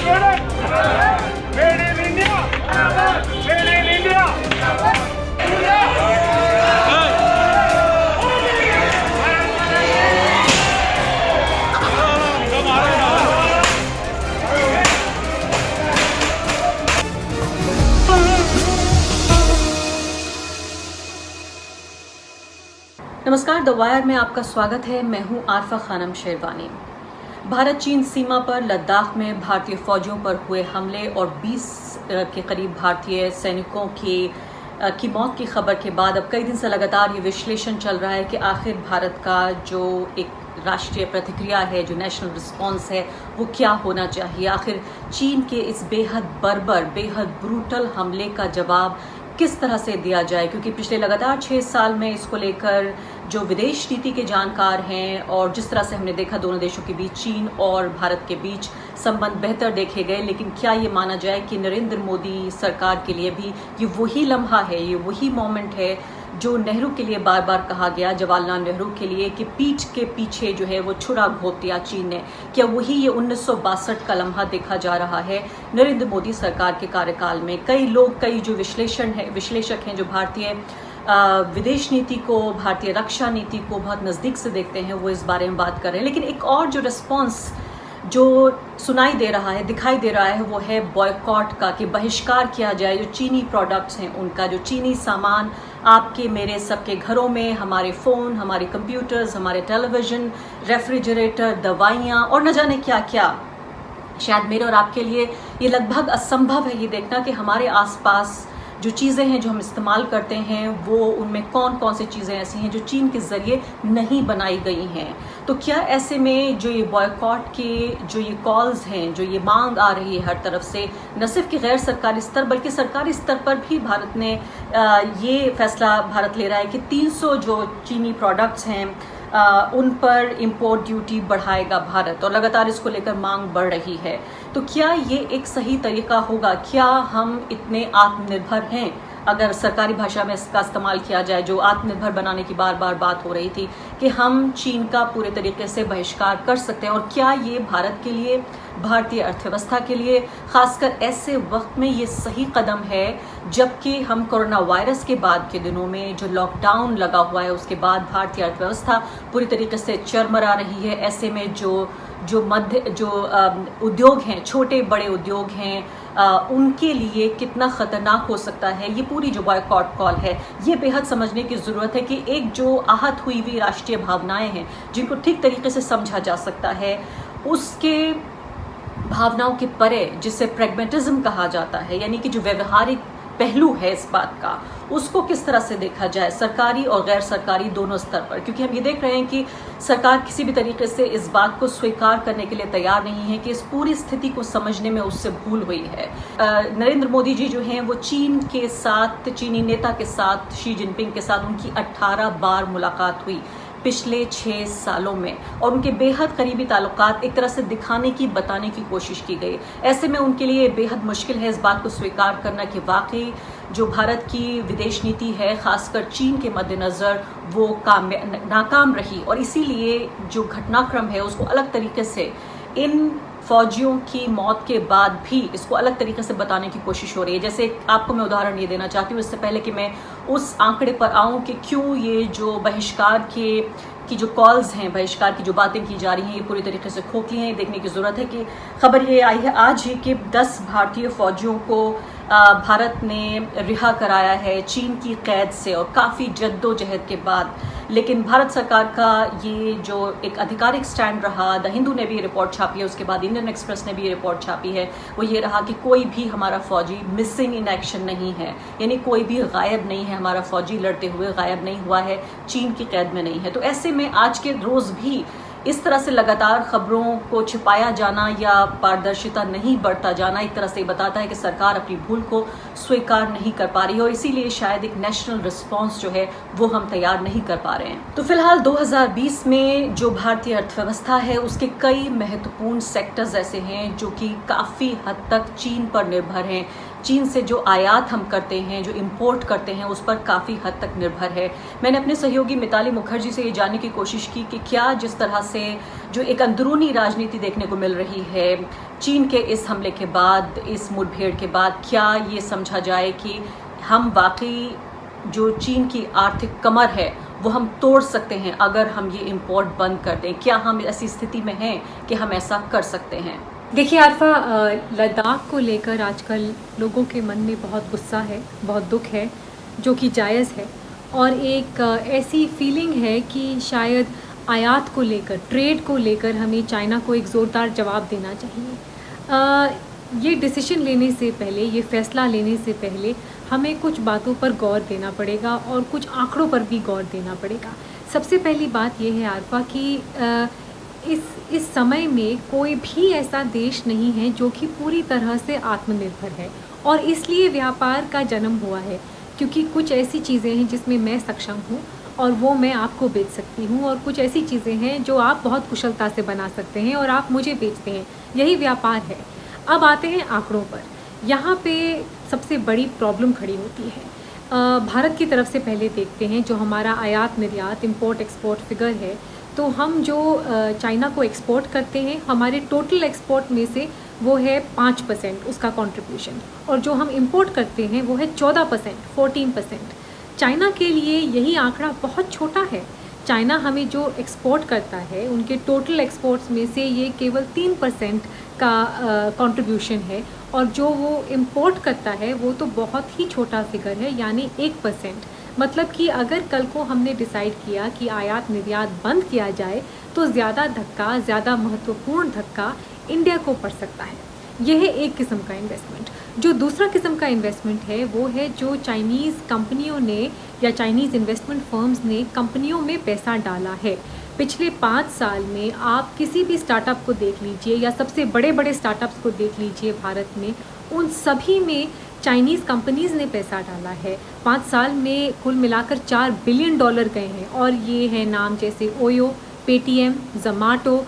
Made in India, made in India. नमस्कार, the wire में आपका स्वागत है। मैं हूं आरफा खानम शेरवानी। भारत चीन सीमा पर लद्दाख में भारतीय फौजियों पर हुए हमले और 20 के करीब भारतीय सैनिकों की मौत की खबर के बाद अब कई दिन से लगातार ये विश्लेषण चल रहा है कि आखिर भारत का जो एक राष्ट्रीय प्रतिक्रिया है, जो नेशनल रिस्पॉन्स है, वो क्या होना चाहिए। आखिर चीन के इस बेहद बर्बर, बेहद ब्रूटल हमले का जवाब किस तरह से दिया जाए, क्योंकि पिछले लगातार 6 साल में इसको लेकर जो विदेश नीति के जानकार हैं और जिस तरह से हमने देखा दोनों देशों के बीच, चीन और भारत के बीच संबंध बेहतर देखे गए। लेकिन क्या ये माना जाए कि नरेंद्र मोदी सरकार के लिए भी ये वही लम्हा है, ये वही मोमेंट है जो नेहरू के लिए बार बार कहा गया, जवाहरलाल नेहरू के लिए, कि पीठ के पीछे जो है वो छुरा घोंप दिया चीन ने। क्या वही ये 1962 का लम्हा देखा जा रहा है नरेंद्र मोदी सरकार के कार्यकाल में? कई लोग, कई जो विश्लेषक हैं जो भारतीय विदेश नीति को, भारतीय रक्षा नीति को बहुत नज़दीक से देखते हैं, वो इस बारे में बात कर रहे हैं। लेकिन एक और जो रिस्पॉन्स जो सुनाई दे रहा है, दिखाई दे रहा है, वो है बॉयकॉट का, कि बहिष्कार किया जाए जो चीनी प्रोडक्ट्स हैं उनका, जो चीनी सामान आपके मेरे सबके घरों में, हमारे फ़ोन, हमारे कंप्यूटर्स, हमारे टेलीविज़न, रेफ्रिजरेटर, दवाइयाँ और न जाने क्या क्या। शायद मेरे और आपके लिए ये लगभग असंभव है ये देखना कि हमारे आसपास जो चीज़ें हैं जो हम इस्तेमाल करते हैं, वो उनमें कौन कौन सी चीज़ें ऐसी हैं जो चीन के ज़रिए नहीं बनाई गई हैं। तो क्या ऐसे में जो ये बॉयकॉट के जो ये कॉल्स हैं, जो ये मांग आ रही है हर तरफ से, न सिर्फ कि गैर सरकारी स्तर बल्कि सरकारी स्तर पर भी भारत ने ये फैसला भारत ले रहा है कि 300 जो चीनी प्रोडक्ट्स हैं उन पर इंपोर्ट ड्यूटी बढ़ाएगा भारत, और लगातार इसको लेकर मांग बढ़ रही है। तो क्या ये एक सही तरीका होगा? क्या हम इतने आत्मनिर्भर हैं? अगर सरकारी भाषा में इसका इस्तेमाल किया जाए, जो आत्मनिर्भर बनाने की बार बार बात हो रही थी कि हम चीन का पूरे तरीके से बहिष्कार कर सकते हैं, और क्या ये भारत के लिए, भारतीय अर्थव्यवस्था के लिए, खासकर ऐसे वक्त में ये सही कदम है जबकि हम कोरोना वायरस के बाद के दिनों में जो लॉकडाउन लगा हुआ है, उसके बाद भारतीय अर्थव्यवस्था पूरी तरीके से चरमरा रही है। ऐसे में जो उद्योग हैं, छोटे बड़े उद्योग हैं, उनके लिए कितना खतरनाक हो सकता है ये पूरी जो बॉयकॉट कॉल है। ये बेहद समझने की ज़रूरत है कि एक जो आहत हुई हुई राष्ट्रीय भावनाएं हैं जिनको ठीक तरीके से समझा जा सकता है, उसके भावनाओं के परे, जिसे प्रैग्मेटिज्म कहा जाता है, यानी कि जो व्यवहारिक पहलू है इस बात का, उसको किस तरह से देखा जाए सरकारी और गैर सरकारी दोनों स्तर पर। क्योंकि हम ये देख रहे हैं कि सरकार किसी भी तरीके से इस बात को स्वीकार करने के लिए तैयार नहीं है कि इस पूरी स्थिति को समझने में उससे भूल हुई है। नरेंद्र मोदी जी जो हैं वो चीन के साथ, चीनी नेता के साथ, शी जिनपिंग के साथ उनकी 18 बार मुलाकात हुई पिछले 6 सालों में, और उनके बेहद करीबी ताल्लुकात एक तरह से दिखाने की, बताने की कोशिश की गई। ऐसे में उनके लिए बेहद मुश्किल है इस बात को स्वीकार करना कि वाकई जो भारत की विदेश नीति है, खासकर चीन के मद्देनज़र, वो नाकाम रही, और इसीलिए जो घटनाक्रम है उसको अलग तरीके से, इन फौजियों की मौत के बाद भी इसको अलग तरीके से बताने की कोशिश हो रही है। जैसे आपको मैं उदाहरण ये देना चाहती हूँ, इससे पहले कि मैं उस आंकड़े पर आऊँ कि क्यों ये जो बहिष्कार की जो कॉल्स हैं, बहिष्कार की जो बातें की जा रही हैं, ये पूरी तरीके से खोखली हैं। देखने की ज़रूरत है कि खबर ये आई है आज ही कि 10 भारतीय फौजियों को भारत ने रिहा कराया है चीन की कैद से, और काफ़ी जद्दोजहद के बाद। लेकिन भारत सरकार का ये जो एक आधिकारिक स्टैंड रहा, द हिंदू ने भी ये रिपोर्ट छापी है, उसके बाद इंडियन एक्सप्रेस ने भी ये रिपोर्ट छापी है, वो ये रहा कि कोई भी हमारा फौजी मिसिंग इन एक्शन नहीं है, यानी कोई भी गायब नहीं है, हमारा फौजी लड़ते हुए गायब नहीं हुआ है, चीन की कैद में नहीं है। तो ऐसे में आज के रोज़ भी इस तरह से लगातार खबरों को छिपाया जाना या पारदर्शिता नहीं बढ़ता जाना एक तरह से बताता है कि सरकार अपनी भूल को स्वीकार नहीं कर पा रही है, और इसीलिए शायद एक नेशनल रिस्पांस जो है वो हम तैयार नहीं कर पा रहे हैं। तो फिलहाल 2020 में जो भारतीय अर्थव्यवस्था है उसके कई महत्वपूर्ण सेक्टर्स ऐसे हैं जो कि काफ़ी हद तक चीन पर निर्भर हैं। चीन से जो आयात हम करते हैं, जो इंपोर्ट करते हैं, उस पर काफ़ी हद तक निर्भर है। मैंने अपने सहयोगी मिताली मुखर्जी से ये जानने की कोशिश की कि क्या जिस तरह से जो एक अंदरूनी राजनीति देखने को मिल रही है चीन के इस हमले के बाद, इस मुठभेड़ के बाद, क्या ये समझा जाए कि हम वाकई जो चीन की आर्थिक कमर है वो हम तोड़ सकते हैं अगर हम ये इंपोर्ट बंद कर दें? क्या हम ऐसी स्थिति में हैं कि हम ऐसा कर सकते हैं? देखिए आरफा, लद्दाख को लेकर आजकल लोगों के मन में बहुत गुस्सा है, बहुत दुख है, जो कि जायज़ है। और एक ऐसी फीलिंग है कि शायद आयात को लेकर, ट्रेड को लेकर हमें चाइना को एक ज़ोरदार जवाब देना चाहिए। ये डिसीजन लेने से पहले, ये फ़ैसला लेने से पहले हमें कुछ बातों पर गौर देना पड़ेगा और कुछ आंकड़ों पर भी गौर देना पड़ेगा। सबसे पहली बात यह है आरफा कि इस समय में कोई भी ऐसा देश नहीं है जो कि पूरी तरह से आत्मनिर्भर है, और इसलिए व्यापार का जन्म हुआ है, क्योंकि कुछ ऐसी चीज़ें हैं जिसमें मैं सक्षम हूँ और वो मैं आपको बेच सकती हूँ, और कुछ ऐसी चीज़ें हैं जो आप बहुत कुशलता से बना सकते हैं और आप मुझे बेचते हैं। यही व्यापार है। अब आते हैं आंकड़ों पर। यहाँ पे सबसे बड़ी प्रॉब्लम खड़ी होती है। भारत की तरफ से पहले देखते हैं जो हमारा आयात निर्यात, इंपोर्ट एक्सपोर्ट फिगर है। तो हम जो चाइना को एक्सपोर्ट करते हैं, हमारे टोटल एक्सपोर्ट में से वो है 5% उसका कंट्रीब्यूशन, और जो हम इंपोर्ट करते हैं वो है 14%, 14%। चाइना के लिए यही आंकड़ा बहुत छोटा है। चाइना हमें जो एक्सपोर्ट करता है उनके टोटल एक्सपोर्ट्स में से ये केवल 3% का कंट्रीब्यूशन है, और जो वो इंपोर्ट करता है वो तो बहुत ही छोटा फिगर है, यानी 1%। मतलब कि अगर कल को हमने डिसाइड किया कि आयात निर्यात बंद किया जाए तो ज़्यादा धक्का, ज़्यादा महत्वपूर्ण धक्का इंडिया को पड़ सकता है। यह है एक किस्म का इन्वेस्टमेंट। जो दूसरा किस्म का इन्वेस्टमेंट है वो है जो चाइनीज़ कंपनियों ने या चाइनीज़ इन्वेस्टमेंट फर्म्स ने कंपनियों में पैसा डाला है। पिछले 5 साल में आप किसी भी स्टार्टअप को देख लीजिए या सबसे बड़े बड़े स्टार्टअप्स को देख लीजिए भारत में, उन सभी में चाइनीज़ कंपनीज़ ने पैसा डाला है। 5 साल में कुल मिलाकर $4 बिलियन गए हैं, और ये है नाम जैसे ओयो, पेटीएम, ज़ोमैटो,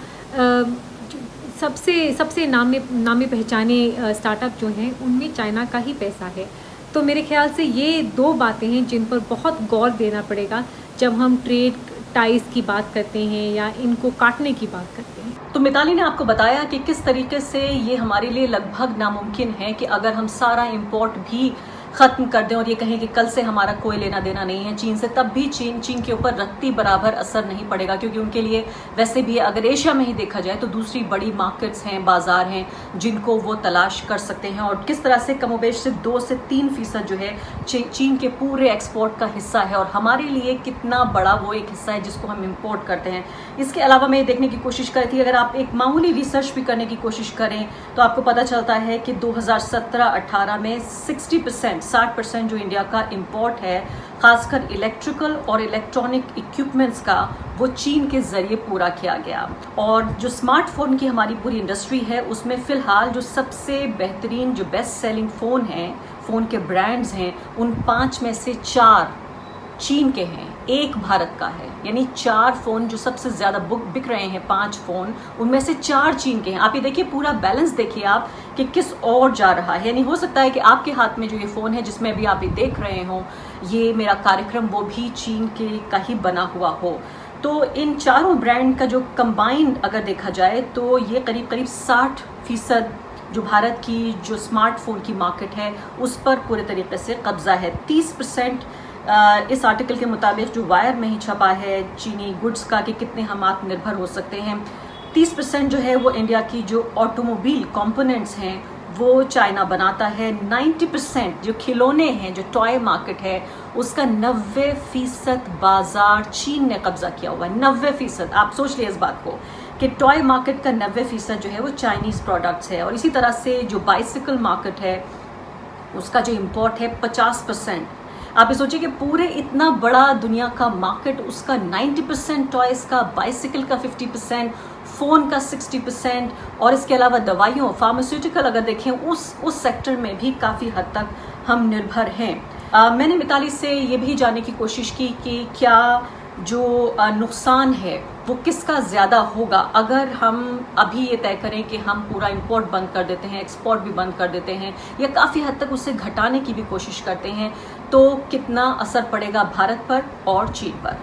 सबसे नामे पहचाने स्टार्टअप जो हैं उनमें चाइना का ही पैसा है। तो मेरे ख्याल से ये 2 बातें हैं जिन पर बहुत गौर देना पड़ेगा जब हम ट्रेड टाइज की बात करते हैं या इनको काटने की बात करते हैं। तो मिताली ने आपको बताया कि किस तरीके से ये हमारे लिए लगभग नामुमकिन है कि अगर हम सारा इंपोर्ट भी ख़त्म कर दें और ये कहें कि कल से हमारा कोई लेना देना नहीं है चीन से, तब भी चीन के ऊपर रत्ती बराबर असर नहीं पड़ेगा, क्योंकि उनके लिए वैसे भी अगर एशिया में ही देखा जाए तो दूसरी बड़ी मार्केट्स हैं, बाजार हैं जिनको वो तलाश कर सकते हैं। और किस तरह से कमोबेश से 2 से 3% जो है चीन के पूरे एक्सपोर्ट का हिस्सा है, और हमारे लिए कितना बड़ा वो एक हिस्सा है जिसको हम इम्पोर्ट करते हैं। इसके अलावा मैं देखने की कोशिश कर रही थी, अगर आप एक मामूली रिसर्च भी करने की कोशिश करें तो आपको पता चलता है कि 2017-18 में 60% जो इंडिया का इंपोर्ट है, खासकर इलेक्ट्रिकल और इलेक्ट्रॉनिक इक्विपमेंट्स का, वो चीन के जरिए पूरा किया गया। और जो स्मार्टफोन की हमारी पूरी इंडस्ट्री है उसमें फ़िलहाल जो सबसे बेहतरीन, जो बेस्ट सेलिंग फ़ोन हैं, फ़ोन के ब्रांड्स हैं, उन 5 में से 4 चीन के हैं, 1 भारत का है। यानी 4 फ़ोन जो सबसे ज़्यादा बिक रहे हैं, 5 फ़ोन, उनमें से 4 चीन के हैं। आप ये देखिए, पूरा बैलेंस देखिए आप कि किस ओर जा रहा है। यानी हो सकता है कि आपके हाथ में जो ये फ़ोन है जिसमें अभी आप ये देख रहे हो, ये मेरा कार्यक्रम, वो भी चीन के का ही बना हुआ हो। तो इन चारों ब्रांड का जो कंबाइंड अगर देखा जाए तो ये करीब 60% जो भारत की जो स्मार्टफोन की मार्केट है उस पर पूरे तरीके से कब्जा है। 30% इस आर्टिकल के मुताबिक जो वायर में ही छपा है चीनी गुड्स का कि कितने हम आत्मनिर्भर हो सकते हैं, 30% जो है वो इंडिया की जो ऑटोमोबाइल कंपोनेंट्स हैं वो चाइना बनाता है। 90% जो खिलौने हैं, जो टॉय मार्केट है, उसका 90% बाजार चीन ने कब्जा किया हुआ है। 90%। आप सोच लिए इस बात को कि टॉय मार्केट का 90% जो है वो चाइनीज़ प्रोडक्ट्स है। और इसी तरह से जो बाइसिकल मार्केट है उसका जो इम्पोर्ट है 50%। आप ये सोचिए कि पूरे इतना बड़ा दुनिया का मार्केट, उसका 90% टॉयज़ का, बाइसिकल का 50%, फ़ोन का 60%, और इसके अलावा दवाइयों, फार्मास्यूटिकल अगर देखें उस सेक्टर में भी काफ़ी हद तक हम निर्भर हैं। मैंने मिताली से ये भी जानने की कोशिश की कि क्या जो नुकसान है वो किसका ज़्यादा होगा। अगर हम अभी ये तय करें कि हम पूरा इंपोर्ट बंद कर देते हैं, एक्सपोर्ट भी बंद कर देते हैं, या काफ़ी हद तक उसे घटाने की भी कोशिश करते हैं, तो कितना असर पड़ेगा भारत पर और चीन पर।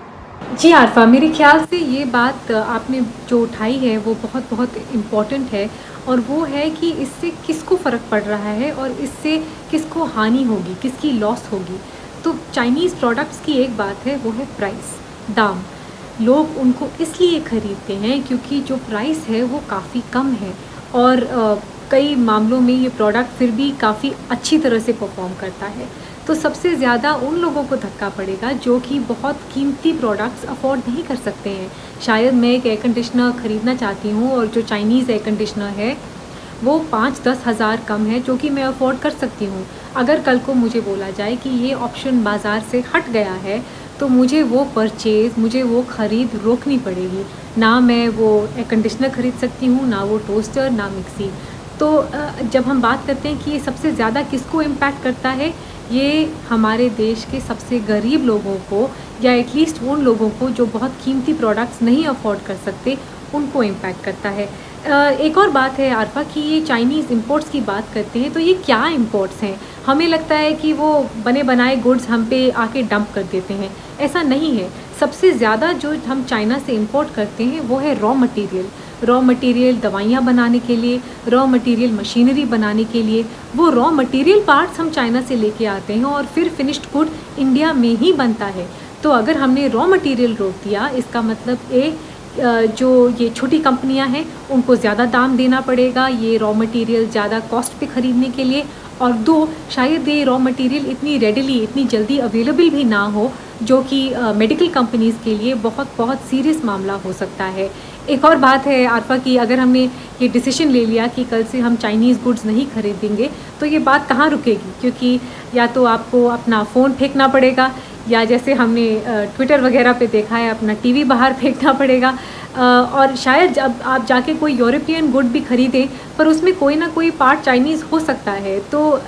जी आरफा, मेरे ख्याल से ये बात आपने जो उठाई है वो बहुत बहुत इम्पॉर्टेंट है, और वो है कि इससे किसको फ़र्क पड़ रहा है और इससे किसको हानि होगी, किसकी लॉस होगी। तो चाइनीज़ प्रोडक्ट्स की एक बात है, वो है प्राइस, दाम। लोग उनको इसलिए ख़रीदते हैं क्योंकि जो प्राइस है वो काफ़ी कम है, और कई मामलों में ये प्रोडक्ट फिर भी काफ़ी अच्छी तरह से परफॉर्म करता है। तो सबसे ज़्यादा उन लोगों को धक्का पड़ेगा जो कि बहुत कीमती प्रोडक्ट्स अफोर्ड नहीं कर सकते हैं। शायद मैं एक एयर कंडीशनर ख़रीदना चाहती हूँ और जो चाइनीज़ एयर कंडीशनर है वो 5-10 हज़ार कम है, जो कि मैं अफोर्ड कर सकती हूँ। अगर कल को मुझे बोला जाए कि ये ऑप्शन बाज़ार से हट गया है, तो मुझे वो परचेज़, मुझे वो ख़रीद रोकनी पड़ेगी। ना मैं वो एयर कंडीशनर ख़रीद सकती हूँ, ना वो टोस्टर, ना मिक्सी। तो जब हम बात करते हैं कि ये सबसे ज़्यादा किसको इम्पैक्ट करता है, ये हमारे देश के सबसे गरीब लोगों को, या एटलीस्ट उन लोगों को जो बहुत कीमती प्रोडक्ट्स नहीं अफोर्ड कर सकते, उनको इम्पैक्ट करता है। एक और बात है आरफा कि ये चाइनीज़ इंपोर्ट्स की बात करते हैं, तो ये क्या इंपोर्ट्स हैं? हमें लगता है कि वो बने बनाए गुड्स हम पे आके डंप कर देते हैं। ऐसा नहीं है। सबसे ज़्यादा जो हम चाइना से इंपोर्ट करते हैं वो है रॉ मटेरियल दवाइयाँ बनाने के लिए, रॉ मटेरियल मशीनरी बनाने के लिए। वो रॉ मटेरियल पार्ट्स हम चाइना से लेके आते हैं और फिर फिनिश्ड गुड इंडिया में ही बनता है। तो अगर हमने रॉ मटेरियल रोक दिया, इसका मतलब जो ये छोटी कंपनियां हैं उनको ज़्यादा दाम देना पड़ेगा ये रॉ मटेरियल ज़्यादा कॉस्ट पे ख़रीदने के लिए, और दो, शायद ये रॉ मटेरियल इतनी रेडिली, इतनी जल्दी अवेलेबल भी ना हो, जो कि मेडिकल कंपनीज़ के लिए बहुत बहुत सीरियस मामला हो सकता है। एक और बात है आरफा कि अगर हमने ये डिसीजन ले लिया कि कल से हम चाइनीज़ गुड्स नहीं खरीदेंगे, तो ये बात कहाँ रुकेगी, क्योंकि या तो आपको अपना फ़ोन फेंकना पड़ेगा, या जैसे हमने ट्विटर वगैरह पे देखा है अपना टीवी बाहर फेंकना पड़ेगा, और शायद जब आप जाके कोई यूरोपियन गुड भी ख़रीदें पर उसमें कोई ना कोई पार्ट चाइनीज़ हो सकता है। तो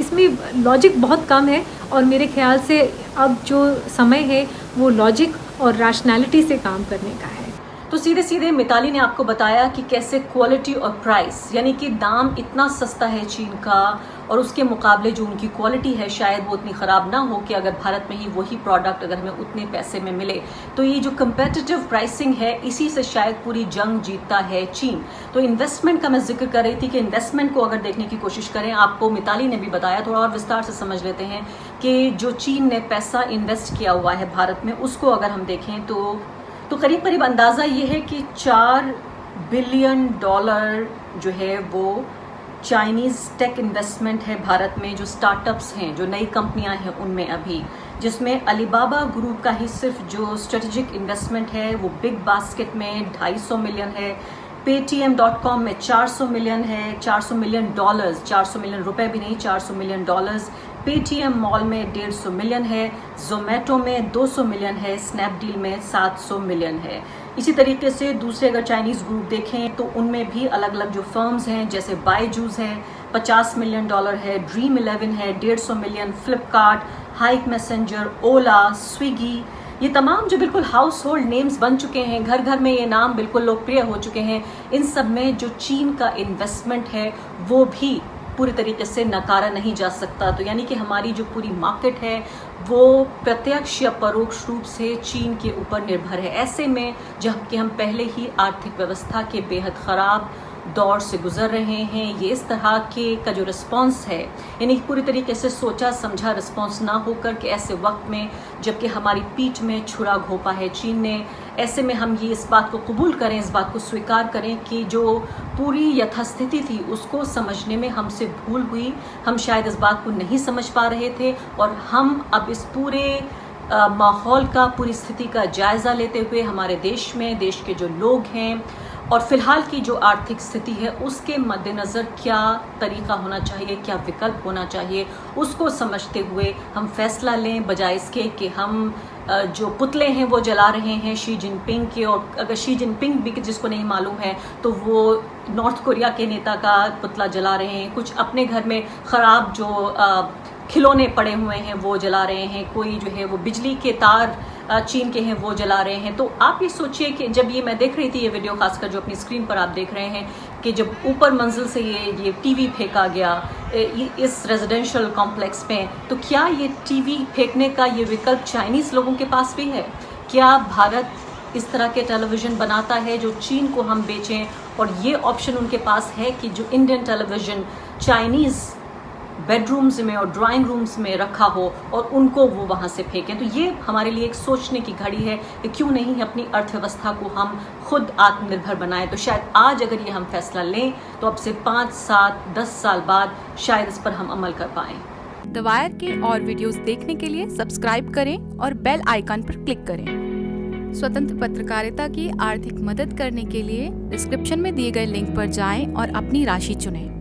इसमें लॉजिक बहुत कम है, और मेरे ख्याल से अब जो समय है वो लॉजिक और रैशनैलिटी से काम करने का है। तो सीधे सीधे मिताली ने आपको बताया कि कैसे क्वालिटी और प्राइस, यानी कि दाम इतना सस्ता है चीन का, और उसके मुकाबले जो उनकी क्वालिटी है शायद वो उतनी ख़राब ना हो कि अगर भारत में ही वही प्रोडक्ट अगर हमें उतने पैसे में मिले। तो ये जो कंपेटिटिव प्राइसिंग है, इसी से शायद पूरी जंग जीतता है चीन। तो इन्वेस्टमेंट का मैं जिक्र कर रही थी कि इन्वेस्टमेंट को अगर देखने की कोशिश करें, आपको मिताली ने भी बताया, थोड़ा और विस्तार से समझ लेते हैं कि जो चीन ने पैसा इन्वेस्ट किया हुआ है भारत में, उसको अगर हम देखें तो करीब करीब अंदाज़ा ये है कि $4 बिलियन जो है वो चाइनीज़ टेक इन्वेस्टमेंट है भारत में, जो स्टार्टअप्स हैं, जो नई कंपनियां हैं उनमें अभी, जिसमें अलीबाबा ग्रुप का ही सिर्फ जो स्ट्रेटेजिक इन्वेस्टमेंट है वो बिग बास्केट में $250 मिलियन है, Paytm.com में $400 मिलियन है, $400 मिलियन, $400 मिलियन रुपए भी नहीं, $400 मिलियन। पेटीएम मॉल में $150 मिलियन है, जोमेटो में $200 मिलियन है, स्नैपडील में $700 मिलियन है। इसी तरीके से दूसरे अगर चाइनीज़ ग्रुप देखें तो उनमें भी अलग अलग जो फर्म्स हैं, जैसे बायजूस है, $50 मिलियन है, Dream11 है, $150 मिलियन, फ्लिपकार्ट, हाइक मैसेंजर, ओला, स्विगी, ये तमाम जो बिल्कुल हाउस होल्ड नेम्स बन चुके हैं, घर घर में ये नाम बिल्कुल लोकप्रिय हो चुके हैं, इन सब में जो चीन का इन्वेस्टमेंट है वो भी पूरी तरीके से नकारा नहीं जा सकता। तो यानी कि हमारी जो पूरी मार्केट है वो प्रत्यक्ष या परोक्ष रूप से चीन के ऊपर निर्भर है। ऐसे में जबकि हम पहले ही आर्थिक व्यवस्था के बेहद ख़राब दौर से गुजर रहे हैं, ये इस तरह के का जो रिस्पांस है, यानी पूरी तरीके से सोचा समझा रिस्पांस ना होकर के ऐसे वक्त में जबकि हमारी पीठ में छुरा घोंपा है चीन ने, ऐसे में हम ये इस बात को कबूल करें, इस बात को स्वीकार करें कि जो पूरी यथास्थिति थी उसको समझने में हमसे भूल हुई। हम शायद इस बात को नहीं समझ पा रहे थे, और हम अब इस पूरे माहौल का, पूरी स्थिति का जायज़ा लेते हुए हमारे देश में, देश के जो लोग हैं और फिलहाल की जो आर्थिक स्थिति है उसके मद्देनज़र क्या तरीका होना चाहिए, क्या विकल्प होना चाहिए, उसको समझते हुए हम फैसला लें, बजाय इसके कि हम जो पुतले हैं वो जला रहे हैं शी जिनपिंग के। और अगर शी जिनपिंग भी जिसको नहीं मालूम है तो वो नॉर्थ कोरिया के नेता का पुतला जला रहे हैं, कुछ अपने घर में ख़राब जो खिलौने पड़े हुए हैं वो जला रहे हैं, कोई जो है वो बिजली के तार चीन के हैं वो जला रहे हैं। तो आप ये सोचिए कि जब ये मैं देख रही थी ये वीडियो, खासकर जो अपनी स्क्रीन पर आप देख रहे हैं, कि जब ऊपर मंजिल से ये टीवी फेंका गया इस रेजिडेंशियल कॉम्प्लेक्स में, तो क्या ये टीवी फेंकने का ये विकल्प चाइनीज लोगों के पास भी है? क्या भारत इस तरह के टेलीविज़न बनाता है जो चीन को हम बेचें, और ये ऑप्शन उनके पास है कि जो इंडियन टेलीविज़न चाइनीज़ बेडरूम्स में और ड्राइंग रूम्स में रखा हो और उनको वो वहाँ से फेंकें? तो ये हमारे लिए एक सोचने की घड़ी है कि क्यों नहीं अपनी अर्थव्यवस्था को हम खुद आत्मनिर्भर बनाएं। तो शायद आज अगर ये हम फैसला लें तो अब से 5, 7, 10 साल बाद शायद इस पर हम अमल कर पाएं। द वायर के और वीडियोस देखने के लिए सब्सक्राइब करें और बेल आइकन पर क्लिक करें। स्वतंत्र पत्रकारिता की आर्थिक मदद करने के लिए डिस्क्रिप्शन में दिए गए लिंक पर जाएं और अपनी राशि चुनें।